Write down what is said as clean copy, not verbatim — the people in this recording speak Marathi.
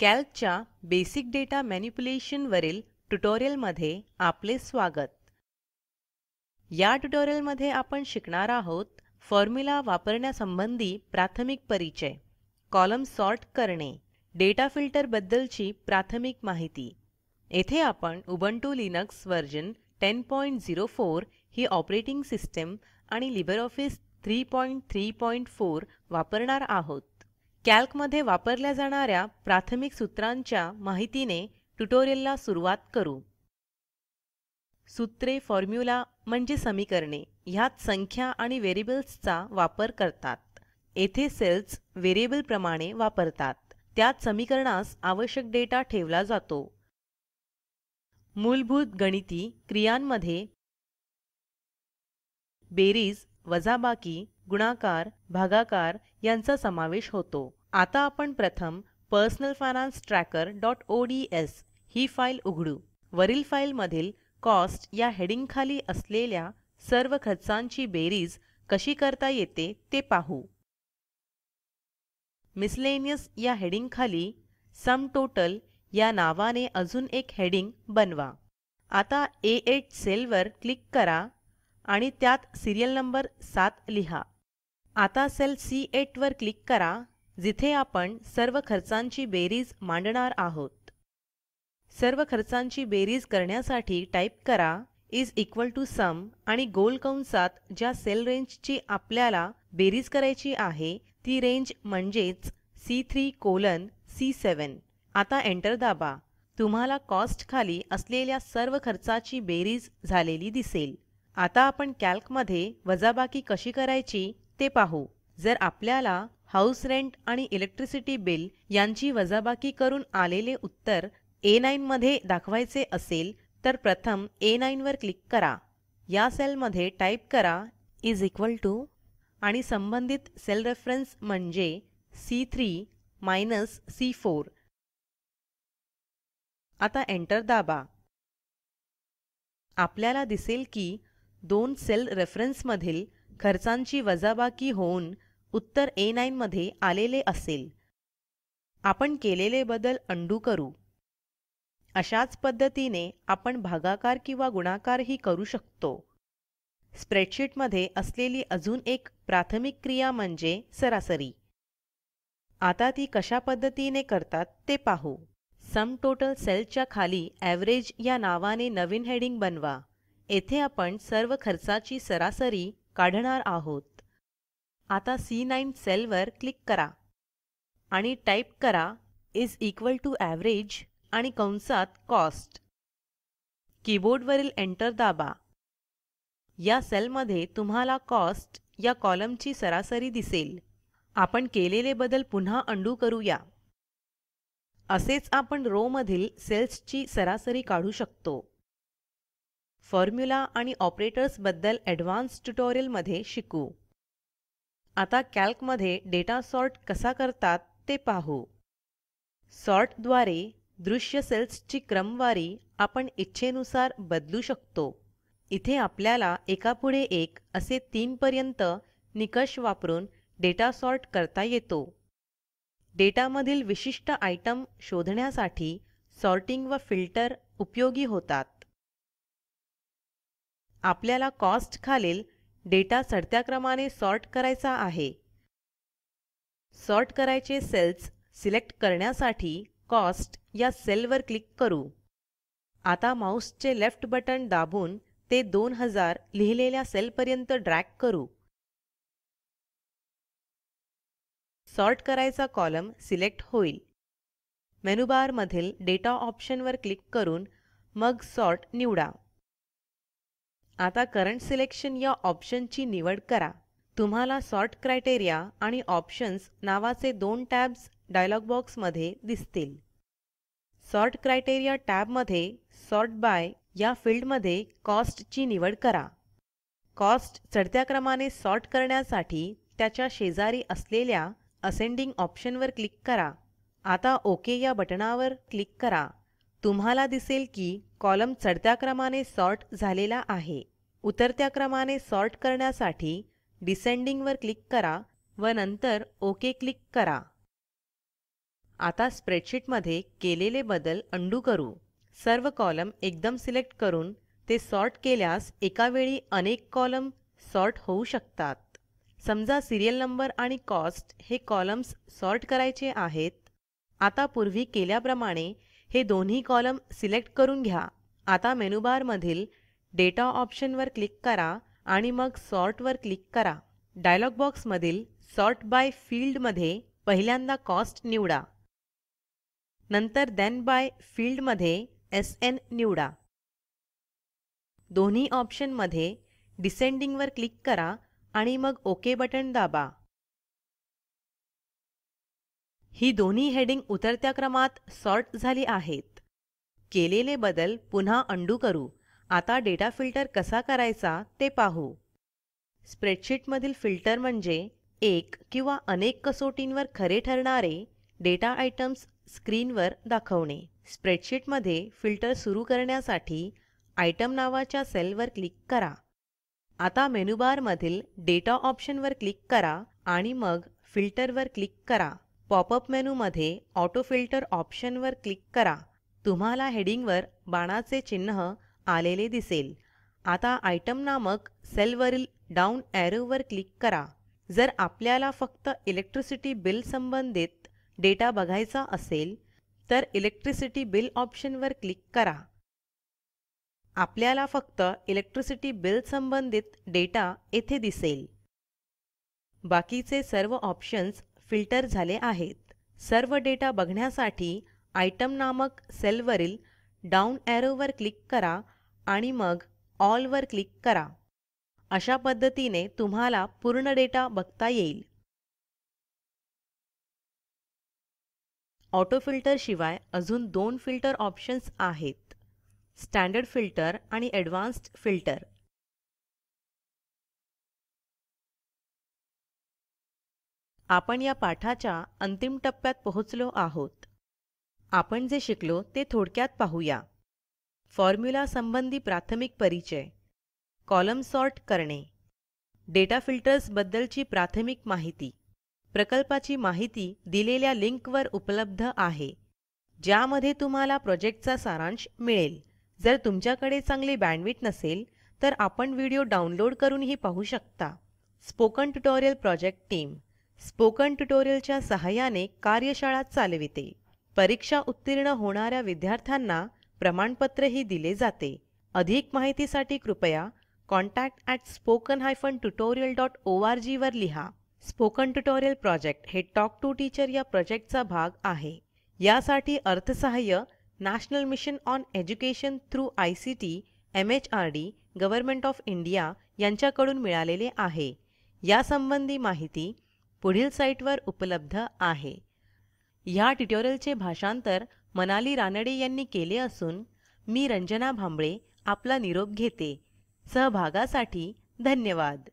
कॅल्कच्या बेसिक डेटा मॅनिप्युलेशन वरील ट्युटोरियलमध्ये आपले स्वागत. या ट्युटोरियलमध्ये आपण शिकणार आहोत फॉर्म्युला वापरण्यासंबंधी प्राथमिक परिचय, कॉलम सॉर्ट करणे, डेटा फिल्टर बद्दलची प्राथमिक माहिती. येथे आपण उबुंटू लिनक्स व्हर्जन 10.04 ही ऑपरेटिंग सिस्टीम आणि LibreOffice 334 वापरणार आहोत. कॅल्कमध्ये वापरल्या जाणाऱ्या प्राथमिक सूत्रांच्या माहितीने ट्युटोरियलला सुरुवात करू. सूत्रे फॉर्म्युला म्हणजे समीकरणे ह्यात संख्या आणि व्हेरिएबल्सचा वापर करतात. येथे सेल्स व्हेरिएबल प्रमाणे वापरतात. त्यात समीकरणास आवश्यक डेटा ठेवला जातो. मूलभूत गणिती क्रियांमध्ये बेरीज, वजाबाकी, गुणाकार, भागाकार यांचा समावेश होतो. आता आपण प्रथम पर्सनल फायनान्स trackerओडीएस ही फाईल उघडू. वरील फाईलमधील कॉस्ट या हेडिंग खाली असलेल्या सर्व खर्चांची बेरीज कशी करता येते ते पाहू. मिसलेनियस या हेडिंग खाली सम टोटल या नावाने अजून एक हेडिंग बनवा. आता A8 सेलवर क्लिक करा आणि त्यात सिरियल नंबर 7 लिहा. आता सेल C8 वर क्लिक करा जिथे आपण सर्व खर्चांची बेरीज मांडणार आहोत. सर्व खर्चांची बेरीज करण्यासाठी टाईप करा इज इक्वल टू सम आणि गोल कंसात ज्या सेल रेंजची आपल्याला बेरीज करायची आहे ती रेंज म्हणजेच C3:C7. आता एंटर दाबा. तुम्हाला कॉस्ट खाली असलेल्या सर्व खर्चाची बेरीज झालेली दिसेल. आता आपण कॅल्कमध्ये वजाबाकी कशी करायची ते पाहू. जर आपल्याला हाऊस रेंट आणि इलेक्ट्रिसिटी बिल यांची वजाबाकी करून आलेले उत्तर A9 मध्ये दाखवायचे असेल तर प्रथम A9 वर क्लिक करा. या सेलमध्ये टाईप करा इज इक्वल टू आणि संबंधित सेल रेफरन्स म्हणजे C3-C4. आता एंटर दाबा. आपल्याला दिसेल की दोन सेल रेफरन्समधील खर्चांची वजाबाकी होऊन उत्तर A9 मध्ये आलेले असेल. आपण केलेले बदल अंडू करू. अशाच पद्धतीने आपण भागाकार किंवा गुणाकारही करू शकतो. स्प्रेडशीटमध्ये असलेली अजून एक प्राथमिक क्रिया म्हणजे सरासरी. आता ती कशा पद्धतीने करतात ते पाहू. सम टोटल सेलच्या खाली एव्हरेज या नावाने नवीन हेडिंग बनवा. येथे आपण सर्व खर्चाची सरासरी काढणार आहोत. आता C9 सेलवर क्लिक करा आणि टाईप करा इज इक्वल टू एव्हरेज आणि कंसात कॉस्ट. कीबोर्डवरील एंटर दाबा. या सेलमध्ये तुम्हाला कॉस्ट या कॉलमची सरासरी दिसेल. आपण केलेले बदल पुन्हा अंडू करूया. असेच आपण रो मधील सेल्सची सरासरी काढू शकतो. फॉर्म्युला आणि ऑपरेटर्स बद्दल ॲडव्हान्स ट्युटोरियलमध्ये शिकू. आता कॅल्कमध्ये डेटा सॉर्ट कसा करतात ते पाहू. सॉर्टद्वारे दृश्य सेल्सची क्रमवारी आपण इच्छेनुसार बदलू शकतो. इथे आपल्याला एकापुढे एक असे 3 पर्यंत निकष वापरून डेटा सॉर्ट करता येतो. डेटामधील विशिष्ट आयटम शोधण्यासाठी सॉर्टिंग व फिल्टर उपयोगी होतात. आपल्याला कॉस्ट खालील डेटा चढत्या क्रमाने सॉर्ट करायचा आहे. सॉर्ट करायचे सेल्स सिलेक्ट करण्यासाठी कॉस्ट या सेलवर क्लिक करू. आता माऊसचे लेफ्ट बटन दाबून ते 2000 लिहिलेल्या सेलपर्यंत ड्रॅग करू. सॉर्ट करायचा कॉलम सिलेक्ट होईल. मेनूबारमधील डेटा ऑप्शनवर क्लिक करून मग सॉर्ट निवडा. आता करंट सिलेक्शन या ऑप्शनची निवड करा. तुम्हाला सॉर्ट क्रायटेरिया आणि ऑप्शन्स नावाचे 2 टॅब्स डायलॉग बॉक्समध्ये दिसतील. सॉर्ट क्रायटेरिया टॅबमध्ये सॉर्ट बाय या फिल्डमध्ये कॉस्टची निवड करा. कॉस्ट चढत्या क्रमाने सॉर्ट करण्यासाठी त्याच्या शेजारी असलेल्या असेंडिंग ऑप्शनवर क्लिक करा. आता ओके या बटणावर क्लिक करा. तुम्हाला दिसेल की कॉलम चढत्या क्रमाने सॉर्ट झालेला आहे. उतरत्या क्रमाने सॉर्ट करण्यासाठी डिसेंडिंग वर क्लिक करा व नंतर ओके क्लिक करा. आता स्प्रेडशीटमध्ये केलेले बदल अंडू करू. सर्व कॉलम एकदम सिलेक्ट करून ते सॉर्ट केल्यास एका वेळी अनेक कॉलम सॉर्ट होऊ शकतात. समजा सिरियल नंबर आणि कॉस्ट हे कॉलम्स सॉर्ट करायचे आहेत. आता पूर्वी केल्याप्रमाणे हे दोन्ही कॉलम सिलेक्ट करून घ्या. आता मेनूबार मधील डेटा ऑप्शनवर क्लिक करा आणि मग सॉर्ट वर क्लिक करा. डायलॉग बॉक्स मधील सॉर्ट बाय फील्ड मध्ये पहिल्यांदा कॉस्ट निवडा. नंतर देन बाय फील्ड मध्ये SN निवडा. दोन्ही ऑप्शन मध्ये डिसेंडिंग वर क्लिक करा आणि मग ओके बटन दाबा. ही दोन्ही हेडिंग उतरत्या क्रमात सॉर्ट झाली आहेत. केलेले बदल पुन्हा अंडू करू. आता डेटा फिल्टर कसा करायचा ते पाहू. स्प्रेडशीटमधील फिल्टर म्हणजे एक किंवा अनेक कसोटींवर खरे ठरणारे डेटा आयटम्स स्क्रीनवर दाखवणे. स्प्रेडशीटमध्ये फिल्टर सुरू करण्यासाठी आयटम नावाच्या सेलवर क्लिक करा. आता मेनूबार मधील डेटा ऑप्शनवर क्लिक करा आणि मग फिल्टरवर क्लिक करा. पॉपअप मेनूमध्ये ऑटो फिल्टर ऑप्शनवर क्लिक करा. तुम्हाला हेडिंगवर बाणाचे चिन्ह आलेले दिसेल. आता आयटम नामक सेलवरील डाऊन ॲरोवर क्लिक करा. जर आपल्याला फक्त इलेक्ट्रिसिटी बिल संबंधित डेटा बघायचा असेल तर इलेक्ट्रिसिटी बिल ऑप्शनवर क्लिक करा. आपल्याला फक्त इलेक्ट्रिसिटी बिल संबंधित डेटा येथे दिसेल. बाकीचे सर्व ऑप्शन्स फिल्टर झाले आहेत. सर्व डेटा बघण्यासाठी आयटम नामक सेलवरील डाऊन ॲरोवर क्लिक करा आणि मग ऑल वर क्लिक करा. अशा पद्धतीने तुम्हाला पूर्ण डेटा बघता येईल. ऑटो फिल्टर शिवाय अजून दोन फिल्टर ऑप्शन्स आहेत, स्टँडर्ड फिल्टर आणि ॲडव्हान्स्ड फिल्टर. आपण या पाठाच्या अंतिम टप्प्यात पोहोचलो आहोत. आपण जे शिकलो ते थोडक्यात पाहूया. फॉर्म्युला संबंधी प्राथमिक परिचय, कॉलम सॉर्ट करणे, डेटा फिल्टर्स बद्दलची प्राथमिक माहिती. प्रकल्पाची माहिती दिलेल्या लिंकवर उपलब्ध आहे, ज्यामध्ये तुम्हाला प्रोजेक्टचा सारांश मिळेल. जर तुमच्याकडे चांगली बँडविड्थ नसेल तर आपण व्हिडिओ डाउनलोड करूनही पाहू शकता. Spoken tutorial project team spoken ट्युटोरियलच्या सहाय्याने कार्यशाळा चालविते. परीक्षा उत्तीर्ण होणाऱ्या विद्यार्थ्यांना प्रमाणपत्रही दिले जाते. अधिक माहितीसाठी कृपया contact@spoken-tutorial.org वर लिहा. स्पोकन ट्युटोरियल प्रोजेक्ट हे टॉक टू टीचर या प्रोजेक्टचा भाग आहे. यासाठी अर्थसहाय्य national mission on education through ICT MHRD government of India यांच्याकडून मिळालेले आहे. यासंबंधी माहिती पुढील साईटवर उपलब्ध आहे. ह्या ट्युटोरियलचे भाषांतर मनाली रानडे यांनी केले असून मी रंजना भांबळे आपला निरोप घेते. सहभागासाठी धन्यवाद.